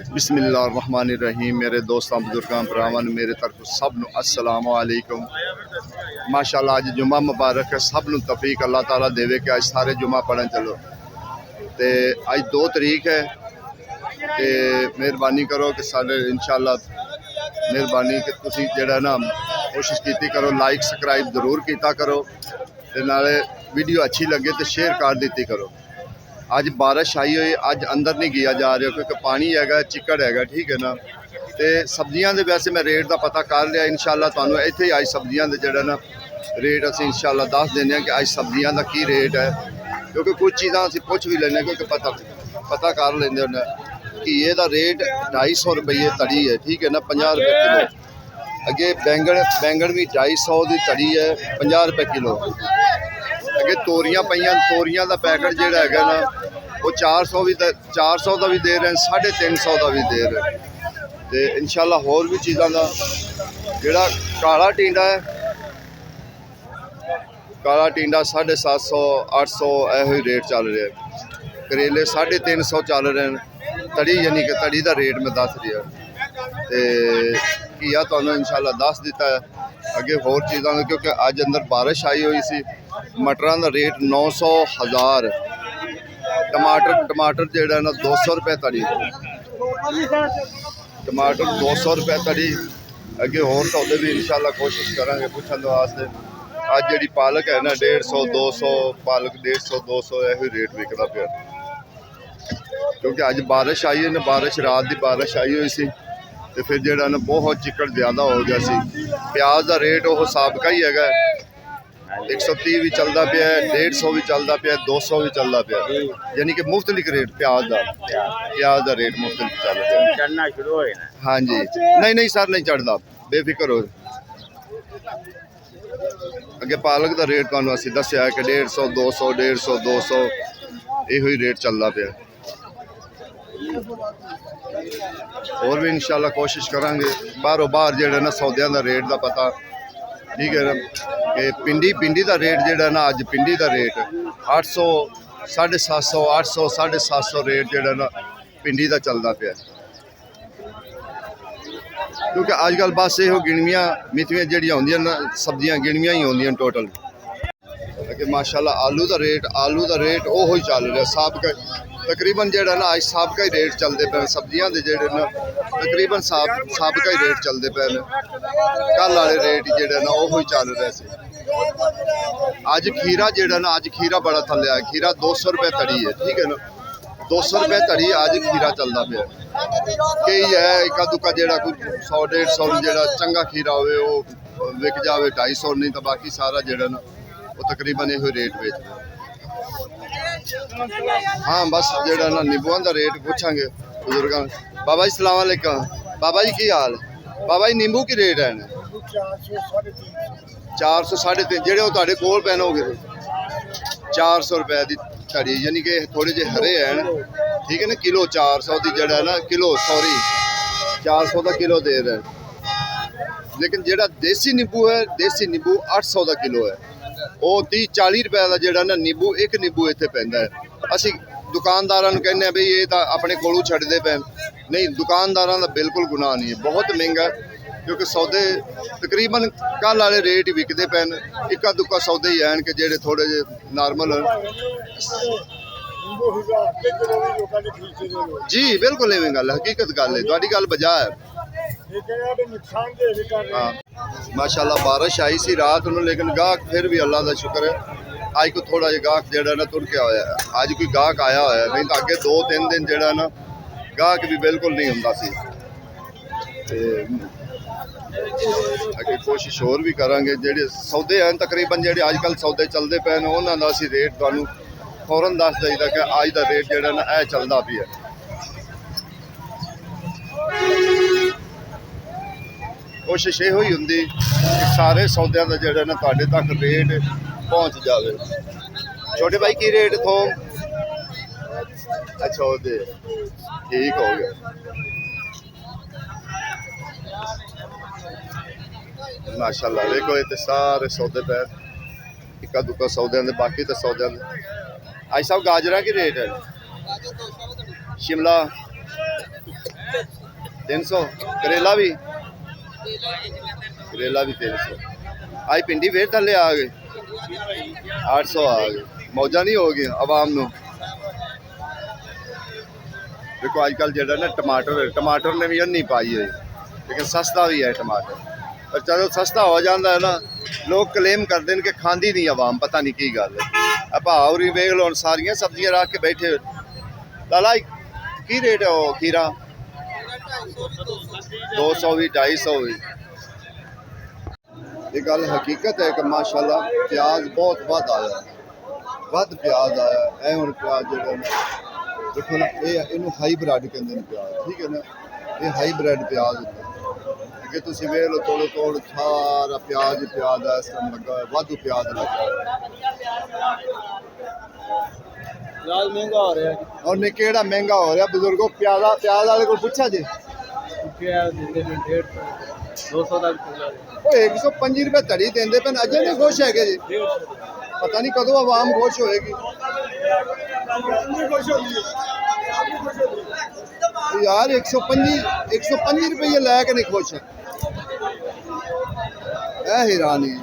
बिस्मिल्लाहिर्रहमानिर्रहीम। मेरे दोस्तों बुजुर्गों भरावां मेरे तरफ सब नूं अस्सलाम वालेकुम। माशाअल्लाह अज जुम्मा मुबारक है। सब नूं तौफीक अल्लाह ताला देवे कि अज सारे जुम्मा पढ़न चलो। तो अज 2 तरीक है तो मेहरबानी करो कि सारे इंशाअल्लाह मेहरबानी कि तुसीं जिहड़ा ना कोशिश कीती करो, लाइक सबसक्राइब जरूर कीता करो ते नाले वीडियो अच्छी लगे तो शेयर कर दी करो। अज बारिश आई हुई, अज अंदर नहीं गया जा रहा क्योंकि पानी है, चिक्कड़ है, ठीक है ना। तो सब्जियां दे वैसे मैं रेट का पता कर लिया। इंशाअल्लाह तुहानूं इत्थे ही अज सब्जियां दे जिहड़ा ना रेट असीं इंशाअल्लाह दस देने कि अज सब्जियां का की रेट है, क्योंकि कुछ चीज़ां असीं पुछ भी लैंदे क्योंकि पता कर लेंदे हुंदे। घीए का रेट 250 रुपये तड़ी है, ठीक है ना, 50 रुपये किलो। अगे बैंगन भी 250 की तड़ी है, 50 रुपये किलो। अगे तोरियां पईयां, तोरियां का पैकेट जिहड़ा है ना वो 400 का भी दे रहे हैं, 350 का भी दे रहे हैं। तो इंशाअल्लाह होर भी चीज़ों का जिहड़ा काला टींडा है, काला टींडा 750 800 यही रेट चल रहा है। करेले 350 चल रहे हैं। तड़ी यानी कि तड़ी का रेट मैं दस रहा। तो घीया तो इंशाअल्लाह दस दिता है। अगे होर चीज़ों का क्योंकि अज अंदर बारिश आई हुई सी। मटरां का रेट 900 1000। टमाटर जोड़ा ना 200 रुपये तड़ी, टमाटर 200 रुपये तड़ी। अगे होर सौदे भी इंशाअल्लाह कोशिश करांगे पूछने वास्ते। अज जी पालक है ना 150 200, पालक 150 200 यही रेट विकदा पे, क्योंकि अज बारिश आई है ना, बारिश रात की बारिश आई हुई सी तो फिर जोड़ा ना बहुत चिक्कड़ ज़्यादा हो गया सी। प्याज का रेट वो साबका ही है, 130 भी चलता पे, 150 भी चलता पे, 200 भी चलता पे, यानी कि मुख्तलिफ रेट प्याज का रेट मुख्तलिफ चल रहा है। चढ़ना शुरू हो जाना। हाँ जी, नहीं सर नहीं चढ़ता, बेफिक्र हो। अगे पालक का रेट तुहानूं असीं दस्सिया कि 150 200 150 200 यो ही रेट चलता पे। और भी इंशाअल्लाह कोशिश करांगे बाहरों बाहर जिहड़ा ना सौदियां का रेट का पता, ठीक है ना। कि पिंडी का रेट जिहड़ा ना अज पिंडी का रेट 800 750 800 750 रेट जिहड़ा ना पिंडी का चलता पे, क्योंकि अजकल बस यो गिणवियां मितियां जिहड़ियां होंदियां ना सब्जियां गिणवियां ही होंदियां टोटल। कि माशाअल्लाह आलू का रेट वो ही चल रहा साबका तकरीबन जिहड़ा ना अज साबका ही रेट चलते पे। सब्जियां दे जिहड़े ना तकरीबन साबका ही रेट चलते पे। कल वाले रेट जिहड़े ना वो ही चल रहे थे। अज खीरा जिहड़ा ना अज खीरा बड़ा थल्ले आया, खीरा 200 रुपये तड़ी है, ठीक है ना, 200 रुपये तड़ी अज खीरा चलता पे। कई है इक्का दुक्का जिहड़ा कोई 100 150 जिहड़ा चंगा खीरा होवे वो विक जावे 250, नहीं तो बाकी सारा जिहड़ा ना वो तकरीबन यो रेट बेच रहे। हाँ बस जिहड़ा ना नींबुआं का रेट पूछांगे बुजुर्गों। बाबा जी सलाम अलैकुम। बाबा जी की हाल? बाबा जी नींबू की रेट है? 400 350 जेडे तुहाडे कोल पैन हो गए 400 रुपए की तड़ी, यानी कि थोड़े जे हरे हैं, ठीक है ना। किलो 400 की जड़ा ना किलो 400 का किलो दे रहे हैं। लेकिन जेड़ा देसी नींबू है, देसी नींबू 800 का किलो है। वो 30-40 रुपए का जेड़ा ना नींबू एक नींबू इत्थे पैंदा है। असीं दुकानदारां नूं कहने बई ये तां अपने कोलों छड्डदे पैन, नहीं दुकानदारां दा बिल्कुल गुनाह नहीं है, बहुत महंगा है। क्योंकि सौदे तकरीबन कल वाले रेट ही विकते पैन, इक्का दुक्का सौदे ही हैं कि जेडे थोड़े जे नॉर्मल जी बिल्कुल इवें गल हकीकत गल है, तुहाडी गल बजा है। हाँ माशाअल्लाह बारिश आई सी रात नूं, लेकिन गाहक फिर भी अल्लाह का शुक्र है अज को थोड़ा जिहा गाहक जिहड़ा ना तुर के आया है। अज कोई गाहक आया होया, नहीं तो अगे 2-3 दिन जिहड़ा ना गाहक भी बिल्कुल नहीं हुंदा सी। अगे कोशिश होर भी करांगे जेडे सौदे हैं तकरीबन जेडे अजकल सौदे चलते पे उन्होंने का असीं रेट तुहानूं फौरन दस दईदा कि अज का रेट जिहड़ा ना यह चलता भी है। कोशिश यो ही हुंदी कि सारे सौदियां का जिहड़ा ना तुहाडे तक रेट पहुँच जाए। छोटे भाई की रेट थोम? अच्छा वो ठीक हो गया। माशाअल्लाह देखो ये सारे सौदे पे इक्का दुक्का सौदे दे, बाकी तो सौदे आज साहब गाजरा की रेट है? शिमला 300 करेला भी 300 आज भिंडी फिर थले आ गए 800 आ गए मौजा नहीं हो गई आवाम नू देखो अजकल जो ना टमाटर ने भी अन्नी पाई है लेकिन सस्ता भी है टमाटर पर चलो सस्ता हो जाता है ना लोग क्लेम करते हैं कि खांदी नहीं आवाम पता नहीं की गल है भाव भी वेख लो सारिया सब्जियां रख के बैठे लाला की रेट है वो खीरा 200 भी 250 भी ये गल हकीकत है कि माशाल्लाह प्याज बहुत वध आया वध प्याज आया है हुण प्याज जो देखो ना ये हाईब्रिड कहते हैं प्याज ठीक है ना ये हाईब्रिड प्याज अगे तुम वेख लो तोड़ सारा प्याज है इस टाइम लगा है वाधू प्याज लगा है प्याज महंगा हो रहा है और ने केड़ा महंगा हो रहा बुजुर्गो प्याज वाले को पूछा जी 200 तक 105 रुपए धड़ी देंदे पे अजे नहीं खुश है जी पता नहीं कदों आवाम खुश होएगी यार 105 रुपये लैके नहीं खुश है हैरानी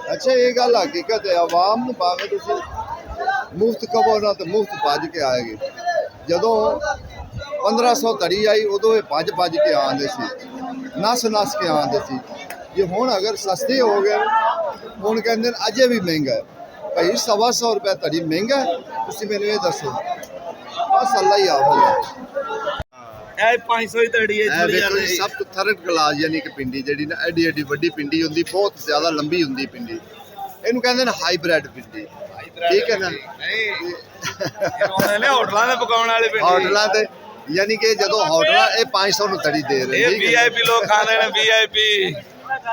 अच्छा ये गल हकीकत है आवाम नूं भावें तुसीं मुफ्त कवो ना तो मुफ्त भज के आएगी जदों 1500 धड़ी आई उदों भज के आंदे सी नस के आंदे सी जे हुण अगर सस्ते हो गए हुण कहंदे ने अजे भी महंगा है भाई 125 रुपये धड़ी महंगा है तुसीं मैनूं ये दसो बस अल्लाह ही आफत है 500 ही तड़ी है सब तो थर्ड क्लास यानी कि पिंडी जी ना एडी एडी वड्डी पिंडी होंगी बहुत ज्यादा लंबी होंगी पिंडी इनू कहते हैं हाईब्रिड पिंडी ठीक है ना होटलों से यानी कि जो होटल ये 500 ਨੂੰ तड़ी दे रहे वीआईपी लोग खाने ने वीआईपी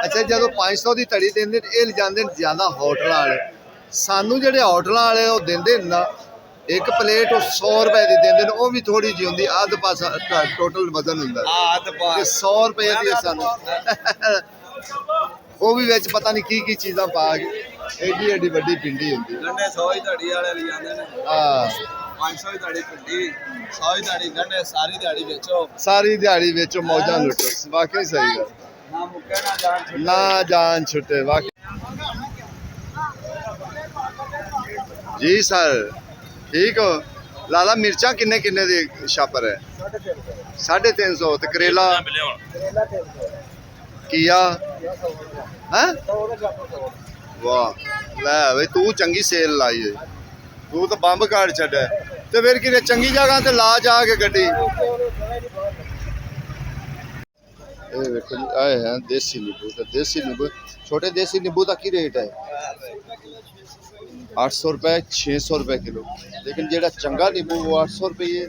अच्छा जो 500 की तड़ी देंगे ये ले जाते ज्यादा होटल वाले सानू जेडे होटल वाले वो देंगे ना एक प्लेट 100 रुपए की देंगे वो भी थोड़ी जी होंगी अध पासा टोटल वजन होंगे 100 रुपए की सानू वो भी विच पता नहीं की चीज़ां पा के एडी एडी वड्डी पिंडी होंगी गंढे 100 ही धड़ी वाले ले जाते हैं हाँ 500 ही धड़ी पिंडी 100 ही धड़ी गंढे सारी दिहाड़ी बेचो मौजा लुटो वाकई सही है ना मुक्के ना जान छुटे वाकई जी सर ठीक हो लाला मिर्चा किन्ने किन्ने दी छापर है 350 तो करेला किया है वाह लै भाई तू चंगी सेल लाई है तू तो बंब काट छड्या ते फिर कि चंगी जगह ते ला जाके गड्डी ये देखो जी आए हैं देसी नींबू छोटे देसी नींबू का की रेट है 800 रुपए 600 रुपए किलो लेकिन जेड़ा चंगा नींबू वो 800 रुपये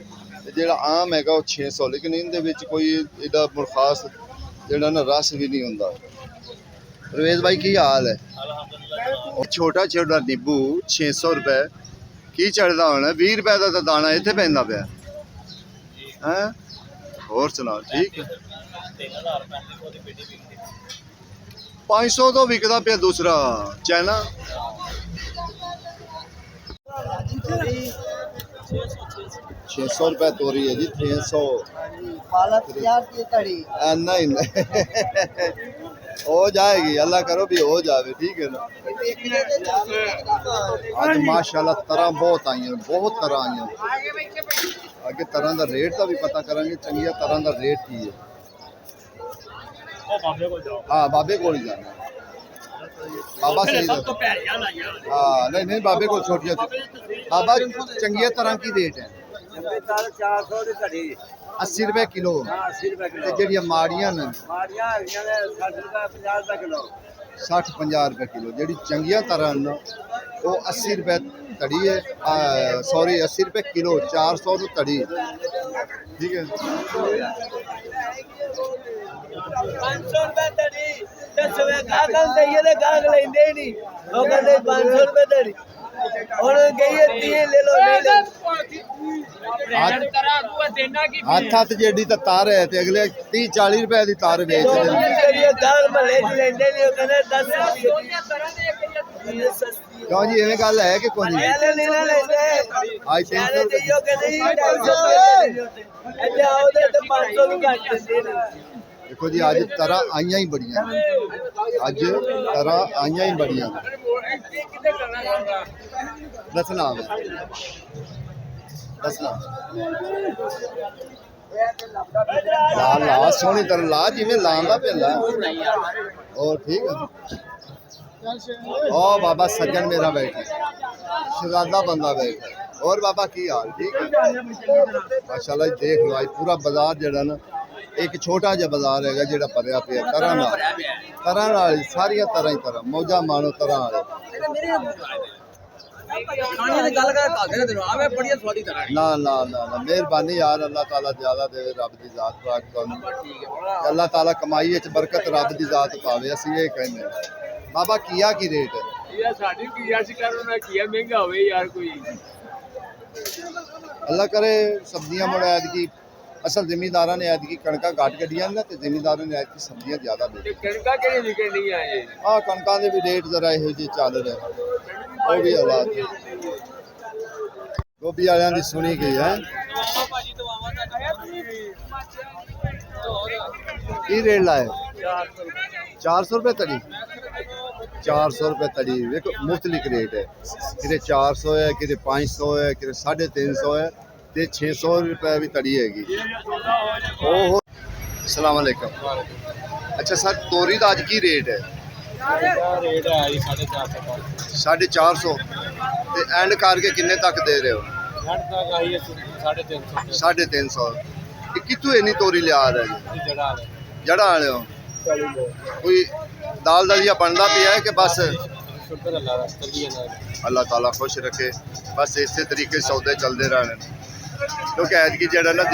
जेड़ा आम हैगा वो 600 लेकिन इनदे विच कोई इहदा खास जेड़ा ना रस भी नहीं होंदा रवेश भाई की हाल है छोटा नींबू 600 रुपए की चढ़दा होना 20 रुपए का तो दाना इत्थे पैंदा पिया हैं होर सुनाओ ठीक है 500 तो विकदा पिया दूसरा चाइना 600 रुपए तोरी है जी 600 पालक प्याज की कड़ी नहीं हो जाएगी अल्लाह करो भी हो जाए ठीक है ना आज माशाल्लाह तरह बहुत आई हैं बहुत तरह आई हैं आगे तरह का रेट का भी पता करेंगे चंगिया तरह का रेट की है हाँ बाबे को ही जाना बाबा सही हाँ नहीं बाबे को छोटी बाबा चंगिया तरह की रेट है 80 रुपए किलो जड़िया माड़ियां 60-50 रुपए किलो जी चंगिया तरह वो 80 रुपए तड़ी है सॉरी 80 रुपए किलो 400 तो तड़ी ठीक है 500 रुपए तड़ी 10 रुपए गागल दइए ने गाग लेंदे नहीं वो कहते 500 रुपए तड़ी और गई 3 ले लो नहीं ले हाथ जेडी तो तार है ते अगले 30-40 रुपए की तार बेच देंगे गाग महल्ले च लेंदे नहीं वो कहते 10 रुपए सस्ती क्यों जी एवं गल है कि कोई ਇਹਨੇ ਨਹੀਂ ਨਾ ਲੈਂਦੇ आज 300 ਇਹਨੇ रुपए ਦੇਈਓ ਕਹਿੰਦੇ ਜੀ 250 ਰੁਪਏ ਇੱਥੇ ਆਓ ਤੇ 500 ਨੂੰ ਘੱਟ ਦਿੰਦੇ ਨੇ देखो जी अज तरह आईया ही बड़िया अज तरह आईया ही बड़िया दसना दसना ला ला सोहनी तरह ला जिमें लांदा पे ला और ठीक है ओ बाबा सज्जन मेरा बैठा शहजादा बंदा बैठा और बाबा की हाल ठीक है माशाल्लाह देख लो आज पूरा बाजार जड़ा ना एक छोटा जिहा बाजार है ਜਿਹੜਾ ਭਰਿਆ ਪਿਆ ਤਰ੍ਹਾਂ ਨਾਲ ਸਾਰੀਆਂ ਤਰ੍ਹਾਂ ਹੀ ਤਰ੍ਹਾਂ ਮੌਜਾਂ ਮਾਣੋ ਤਰ੍ਹਾਂ ਵਾਲੇ ਖਾਣੇ ਦੀ ਗੱਲ ਕਰ ਧਾਗੇ ਨੇ ਤੈਨੂੰ ਆਵੇ ਬੜੀਆਂ ਸਵਾਦੀ ਤਰ੍ਹਾਂ ਨਾ ਨਾ ਨਾ ਨਾ ਮਿਹਰਬਾਨੀ ਯਾਰ ਅੱਲਾਹ ਤਾਲਾ ਜ਼ਿਆਦਾ ਦੇਵੇ ਰੱਬ ਦੀ ਜ਼ਾਤ ਪਾਕ ਤੁਹਾਨੂੰ ਅੱਲਾਹ ਤਾਲਾ ਕਮਾਈ ਵਿੱਚ ਬਰਕਤ ਰੱਬ ਦੀ ਜ਼ਾਤ ਪਾਵੇ ਅਸੀਂ ਇਹ ਕਹਿੰਦੇ ਹਾਂ। ਬਾਬਾ ਕੀਆ ਕੀ ਰੇਟ ਹੈ ਯਾਰ ਸਾਡੀ ਕੀ ਅਸੀਂ ਕਰਨਾ ਕੀ ਮਹਿੰਗਾ ਹੋਵੇ ਯਾਰ ਕੋਈ ਅੱਲਾਹ ਕਰੇ ਸਬਜ਼ੀਆਂ ਮੁੜਾਦ ਕੀ ਅਸਲ ਜ਼ਿਮੀਂਦਾਰਾਂ ਨੇ ਐਤਕੀ ਕਣਕਾਂ ਘੱਟ ਕੱਢੀਆਂ ਨੇ ਤੇ ਜ਼ਿਮੀਂਦਾਰਾਂ ਨੇ ਐਤਕੀ ਸਬਜ਼ੀਆਂ ਜ਼ਿਆਦਾ ਤੇ ਬੀਜੀਆਂ ਕਣਕਾਂ ਕਿਹੜੀ ਵਿਕਣੀ ਆਏ ਆ ਕਣਕਾਂ ਦੇ ਵੀ ਰੇਟ ਜ਼ਰਾ ਇਹੋ ਜਿਹੇ ਚੱਲ ਰਹੇ ਉਹ ਵੀ ਹਾਲਾਤ ਗੋਭੀ ਵਾਲਿਆਂ ਦੀ ਸੁਣੀ ਗਈ ਹੈ ਕੀ ਰੇਟ ਲਾਏ 400 रुपए तड़ी 400 रुपए तड़ी देखो मुख्तलिफ रेट है किते 400 है किते 500 है किते 350 है ते 600 रुपए भी तड़ी हैगी ओहो अस्सलाम वालेकुम अच्छा सर तोरी का आज की रेट है ਰੇਟ ਹੈ ਜੀ 450 450 ਤੇ ਐਂਡ ਕਰਕੇ ਕਿੰਨੇ ਤੱਕ ਦੇ ਰਹੇ ਹੋ ਘੰਟ ਤੱਕ ਆਈ 350 350 ਇਹ ਕਿੱਥੋਂ ਇੰਨੀ ਤੋਰੀ ਲਿਆ ਰਹੇ ਜੀ ਜੜਾ ਲੈ ਜੜਾ ਵਾਲੇ ਹੋ ਕੋਈ दाल दलिया बनता पिया है कि बस ਸ਼ੁਕਰ ਅੱਲਾਹ ਦਾ ਤਲਬੀਆ ਨਾਲ अल्लाह ताला खुश रखे बस इस तरीके सौदे चलते रहने क्योंकि ऐतकी जड़ा ना